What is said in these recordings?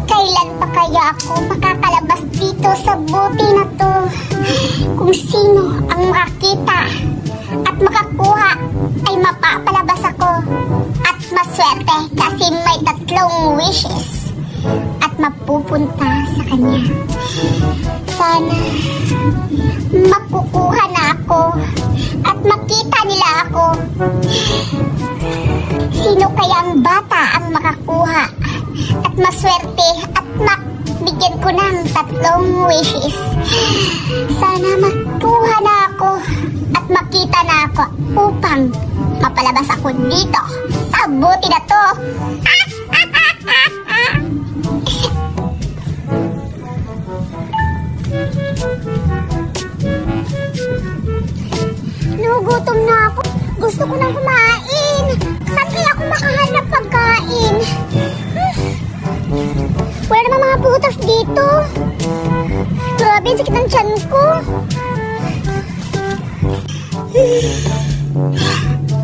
Kailan pa kaya ako makakalabas dito sa buti na to? Kung sino ang makakita at makakuha ay mapapalabas ako. At maswerte kasi may 3 wishes at mapupunta sa kanya. Sana makukuha na ako at makita nila ako. Sino kaya ang bata ang makakuha at maswerte at bigyan ko ng 3 wishes? Sana makuha na ako at makita na ako upang mapalabas ako dito sa buti na to. Nagugutom na ako. Gusto ko nang kumain. Saan kaya ako makahanap pagkain? Wala naman mga butas dito. Grabe, ang sakit ng tiyan ko.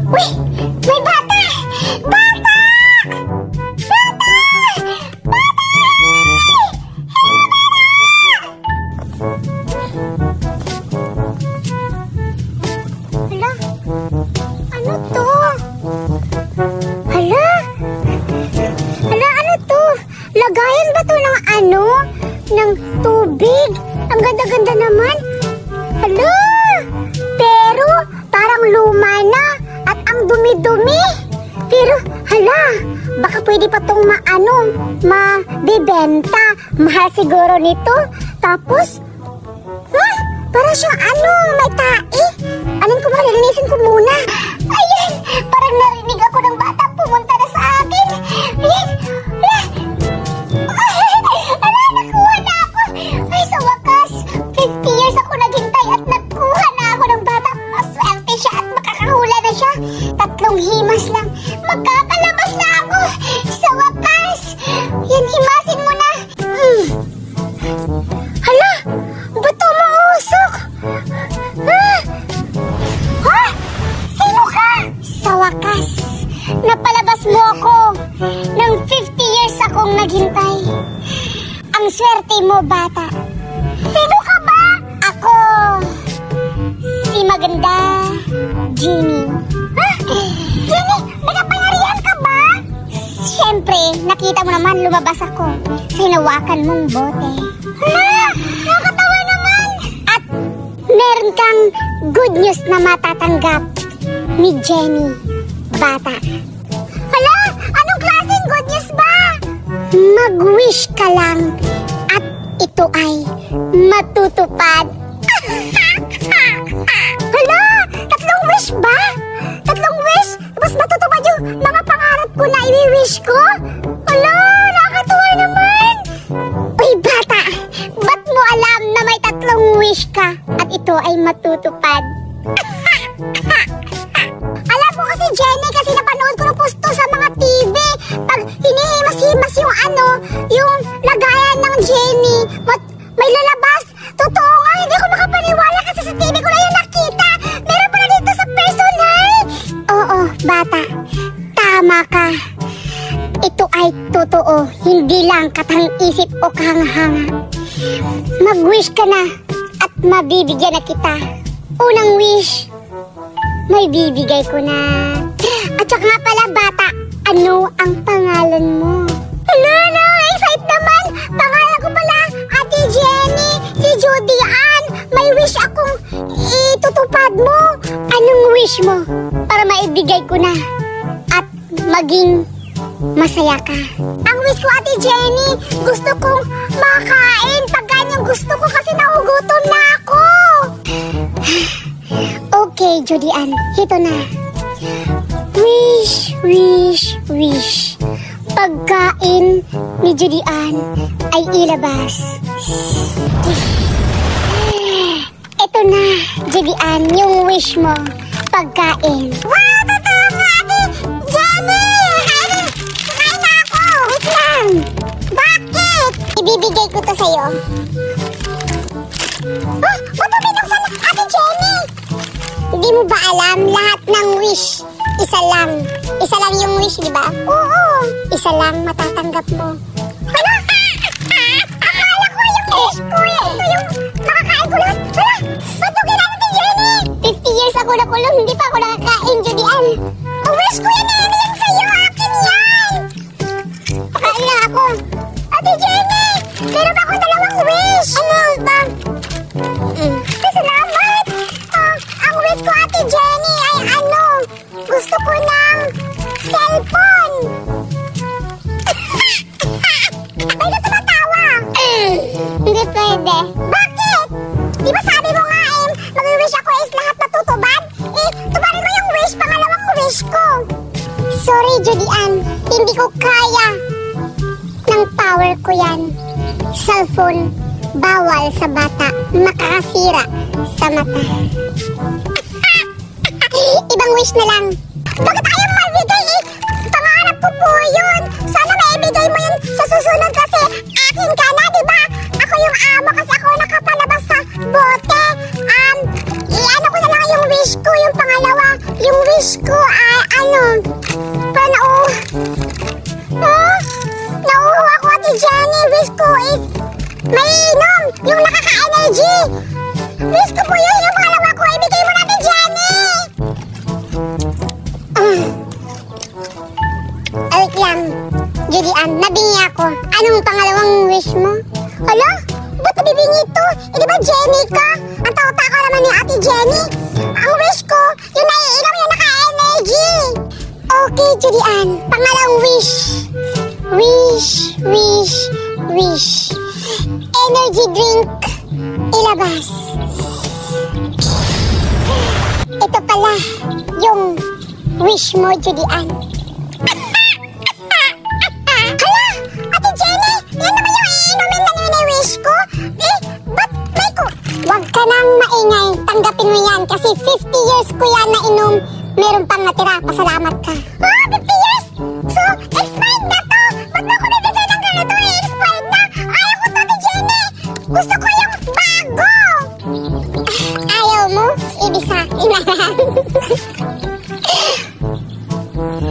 Uy! May bata! Bata! Bata! Hala? Ano to? Hala? Hala, ano to? Lagayan ba to ng ano? Ng tubig? Ang ganda-ganda naman. Hala! Pero parang luma na at ang dumi-dumi. Pero hala, baka pwede pa tong mabibenta. Mahal siguro nito. Tapos, para siyang may tae. Anong ko malilinisin ko muna? Ayan, parang narinig ako ng bata pumunta na sa akin. Ayan, nakuha na ako. Ay, sa wakas, 50 years ako naghintay at nakuha na ako ng bata. Maswerte siya at makakahula na siya. 3 himas lang, makakalabas na ako. Sa wakas, yan, himasin mo na. Hala, ba't umuusok? Sino ka? Sa wakas, napalabas mo ako. Nang 50 years akong naghintay. Ang swerte mo, bata. Sino ka ba? Ako, si Maganda Jenny. Jenny, nagkapangyarihan ka ba? Siyempre, nakita mo naman lumabas ako sa hinawakan mong bote. Hala, nakakatawa naman. At meron kang good news na matatanggap ni Jenny, bata. Hala, anong klaseng good news ba? Mag-wish ka lang at ito ay matutupad. Hala, 3 wish ba? 3 wish? Tapos matutupad yung mga pangarap ko na i-wish ko? Hala, nakakatuwa naman. Uy, bata, ba't mo alam na may 3 wish ka at ito ay matutupad? Alam mo kasi, Jenny, kasi napanood ko ng posto sa mga TV. Pag hinihimas-himas yung lagayan ng Jenny, may lalabas. Totoo nga, hindi ko makapaniwala kasi sa TV ko na yung nakita. Meron pala dito sa personal. Oo, bata, tama ka. Ito ay totoo, hindi lang katang-isip o kahanga-hanga. Mag-wish ka na at mabibigyan na kita. Unang wish, may bibigay ko na. At saka nga pala, bata, ano ang pangalan mo? Hala, na-excite naman. Pangalan ko pala, Ate Jenny, si Judy Ann. May wish akong itutupad mo. Anong wish mo? Para maibigay ko na at maging masaya ka. Ang wish ko, Ate Jenny, gusto kong makain. Pagkaan yung gusto ko kasi nagugutom na ako. Okay, Judy Ann, ito na. Wish, wish, wish. Pagkain ni Judy Ann ay ilabas. Ito na, Judy Ann, yung wish mo. Pagkain. Wow, totoo nga, Ate Jenny! Kumain na ako! Wait lang! Bakit? Ibibigay ko to sa'yo. Ba't mo binuksan, Ate Jenny? Hindi mo ba alam lahat ng wish? Isa lang yung wish, di ba? Oo. Isa lang matatanggap mo. Hala! Akala ko yung wish ko eh. Ito yung makakain ko lahat. Hala! Ba't mo kailangan natin, Jenny? 50 years ako nakulong, hindi pa ako nakakain, Judy Ann. Ang wish ko yan eh. Ano yan sa'yo? Akin yan! Pakain na ako. Ate Jenny! Meron pa akong dalawang wish. Ano ba? Salamat! Ang wish ko, Ate Jenny, ay ano? Gusto ko ng cellphone. Ay, na tumatawa. Hindi pwede. Bakit? Di ba sabi mo nga mag-wish ako is lahat natutubad? Tubarin mo yung wish, pangalawang wish ko. Sorry, Judy Ann. Hindi ko kaya. Ng power ko yan. Cellphone, bawal sa bata. Makakasira sa mata. Ibang wish na lang. Bakit ayaw mabigay eh? Pangarap ko po yun. Sana maibigay mo yun sa susunod kasi akin ka na, diba? Ako yung amo kasi ako nakapalabas sa bote. Ano ko na lang yung wish ko, yung pangalawa. Yung wish ko ay nauho ako, Ate Jenny. Wish ko is mainom, yung nakaka-energy. Wish ko po yun, yung pangalawa ko. Ibigay mo na, Ate Jenny. Wait lang, Judy Ann, nabingi ako. Anong pangalawang wish mo? Hala? Ba't nabibingi ito? Di ba Jenny ka? Ang tao-tako naman ni Ate Jenny. Ang wish ko, yung naiinom yung naka-energy. Okay, Judy Ann, pangalawang wish. Wish. Energy drink, ilabas. Ito pala, yung wish mo, Judy Ann. Hala! Ate Jenny! Yan naman yung iinumin na nini-wish ko? Ba't may ko? Huwag ka nang maingay. Tanggapin mo yan kasi 50 years ko yan na inom. Meron pang natira. Pasalamat ka. 50 years? So, expired na to? Ba't mo ako bibigay ng ganito? Expired na? Ayaw ko to, Ate Jenny. Gusto ko yung bago. Ayaw mo? Ibig sa akin na lang.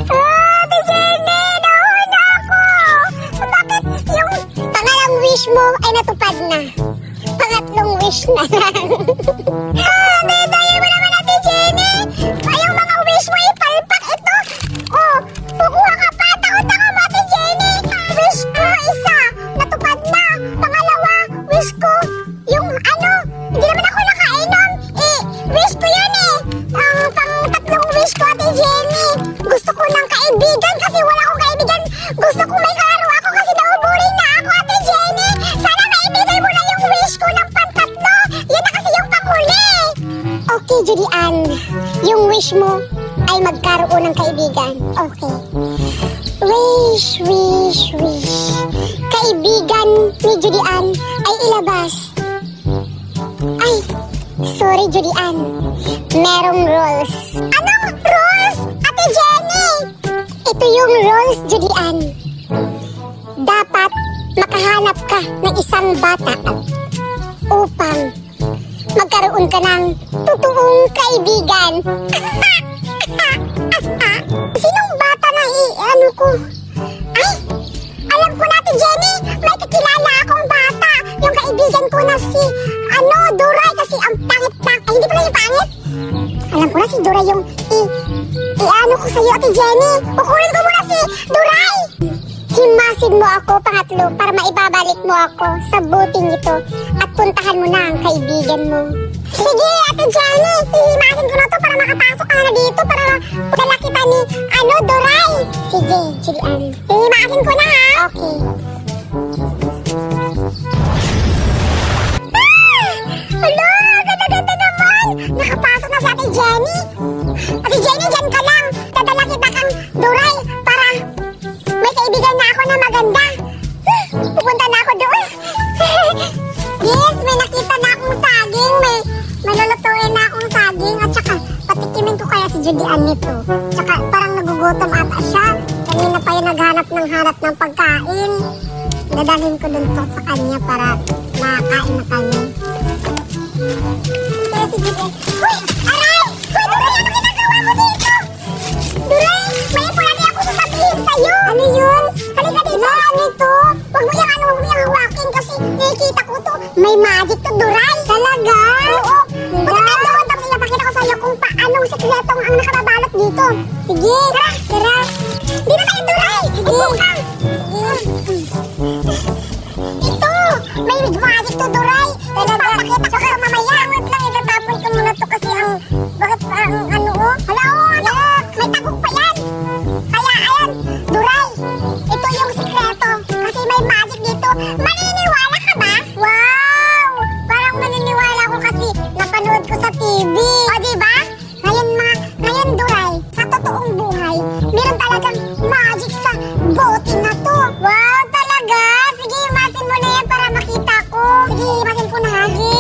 Ate Jenny, nauna ako. Bakit yung pangalang wish mo ay natupad na? Pangatlong wish na lang. Tayo mo naman, Ate Jenny. Yung mga wish mo ipalpak ito. Kukuha ka pa. Takot-takot mo, Ate Jenny. Wish ko isa, natupad na. Pangalawa, wish ko yung hindi naman ako nakainom. Wish ko yan ang pang-tatlong wish ko, Ate Jenny. Gusto ko ng kaibigan kasi wala akong kaibigan. Gusto ko may kalaro ako kasi nauburin na ako, Ate Jenny. Sana maibigay mo na yung wish ko ng pantatlo. Yan na kasi yung panghuli. Okay, Judy Ann. Yung wish mo ay magkaroon ng kaibigan. Okay. Wish. Kaibigan ni Judy Ann ay ilabas. Ay, sorry, Judy Ann. Merong rules. Anong rules, Ate Jenny? Ito yung rules, Judy Ann. Dapat makahanap ka ng isang bata upang magkaroon ka ng totoong kaibigan. Sinong bata na ko? Ay, alam ko na, Ate Jenny. May kakilala akong bata. Yung kaibigan ko na si Duray kasi ang pangit-pangit. Ay, hindi pala yung pangit. Alam ko na si Duray yung ko sa'yo, Ate Jenny. Kukunin ko muna si Duray. Himasin mo ako, pangatlo, para maibabalik mo ako sa buting ito at puntahan mo na ang kaibigan mo. Sige, Ate Jenny. Hihimasin ko na to para makapasok ka na dito para pagkala kita ni Duray. Sige, Judy Ann. Hihimasin ko na, ha? Okay. Hala, ganda-ganda naman. Nakapasok na si Ate Jenny. Ate Jenny, dyan ka lang. Dadala kita kang Duray para may kaibigan na ako na maganda. Pupunta na ako doon. Yes, may nakita na akong saging. May malulutuin na akong saging. At saka, patikimin ko kaya si Judy Ann nito. Tsaka, parang nagugutom ata siya. Kanina pa yung naghanap ng pagkain. Dadalhin ko dun to sa kanya para makakain na kanya. Kaya si Judy Ann. Hoy! Aray! Hoy, Duray! Ano ginagawa mo dito? Duray! May pala niya ako sasabihin sa'yo. Ano yun? Halika dito. Ano ito? Huwag mo yung hawakin kasi nakikita ko to. May magic to, Duray. Talaga? Oo. Punta tayo doon, tapos ipapakita ko sa'yo kung paanong sikretong ang nakababalot dito. Sige. Tara. Dito tayo, Duray. Sige. Ito, may magic to, Duray. Talaga. Papakita ko sa mamaya. Wait lang, itatapon ko muna to kasi ang, bakit ang ano oh? Hala oh, may tagok pa yan. Kaya ayan, Duray, ito yung sikreto. Kasi may magic dito. Maniniwala ka ba? Wow! Parang maniniwala ko kasi napanood ko sa TV. O diba? Ngayon Duray, sa totoong buhay, meron talagang magic sa bote na to. Wow, talaga? Sige, imasin mo na yan para makita ko. Sige, imasin ko na. Sige.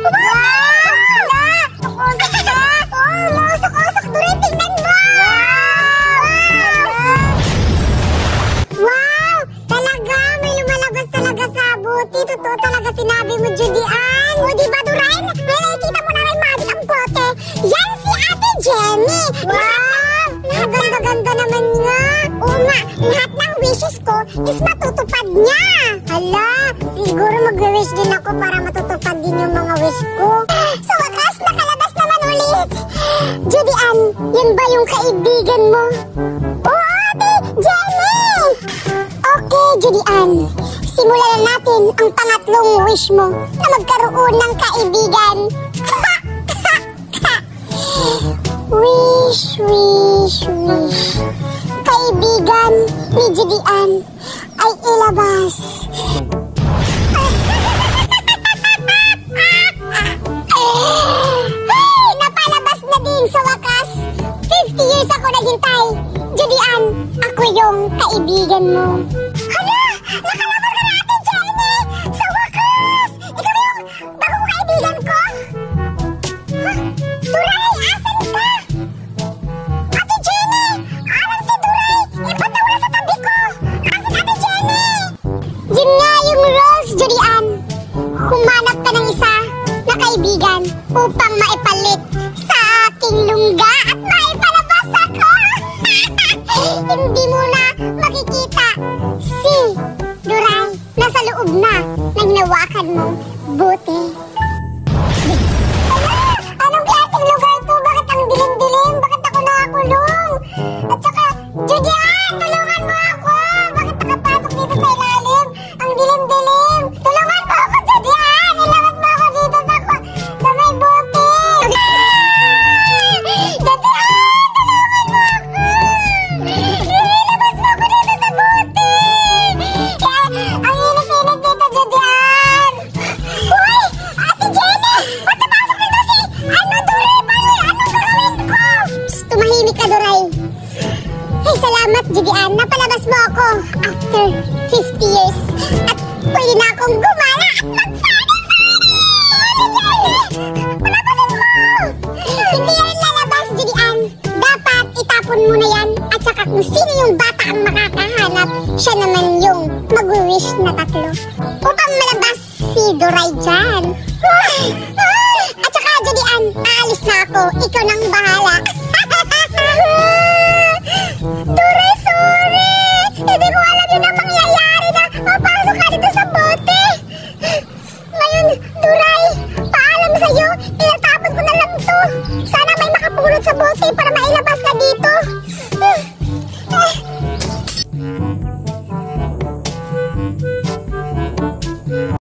Wow! Usok ka! Oh, mausok-usok, Duray, tingnan mo! Wow! Talaga, may lumalabas talaga sa bote. Totoo talaga sinabi mo, Judy Ann. O, diba, Duray? May nakikita mo na may magic ang bote. Yan si Ate Jenny! Wow! Ganda-ganda naman nga. Oo nga, lahat ng wishes ko is matutupad niya. Hala, siguro mag-wish din ako para matutupad din yung mga wish ko. Sa wakas, nakalabas naman ulit. Judy Ann, yan ba yung kaibigan mo? Oo, Ate Jenny! Okay, Judy Ann. Simulan na natin ang pangatlong wish mo na magkaroon ng kaibigan. Wish. Kaibigan ni Judy Ann ay ilabas. Hey, napalabas na din sa wakas. 50 years ako naghintay. Judy Ann, ako yung kaibigan mo. Hala, nakalabas ka na, Ate Jenny! Sa wakas! Ikaw yung bagong kaibigan ko? Huh? Duray, asan ka? Ate Jenny! Alam si Duray! Ba't nawala sa tabi ko? Asan Ate Jenny? Yun nga yung rules, Judy Ann. Humanap ka ng isa na kaibigan upang maipalit sa aking lungga at maipalabas ako. Hindi mo na makikita si Duray nasa loob na ng hinawakan mong bote. Anong klaseng lugar to? Bakit ang dilim-dilim? Bakit ako nakakulong? At saka, Judy Ann, tulungan mo ako! Bakit nakapasok dito sa ilalim? Ang dilim-dilim! Tulungan mo ako, Judy Ann! Ilabas mo ako dito sa may bote! Judy Ann, tulungan mo ako! Ilabas mo ako dito sa bote! Ang init-init dito, Judy Ann! Uy! Ate Jenny! Ba't napasok dito si... Duray? Anong gagawin ko? Tumahimik ka, Duray. Hey, salamat, Judy Ann. Napalabas mo ako after 50 years. At pwede na akong gumala at mag-funny-funny! Ate Jenny! Palabasin mo! Hindi yan lalabas, Judy Ann. Dapat itapon mo na yan. At saka kung sino yung bata ang makakahanap, siya naman yung mag-wish na tatlo. Upang malabas si Duray dyan. At saka, Judy Ann, aalis na ako. Ikaw nang bahala.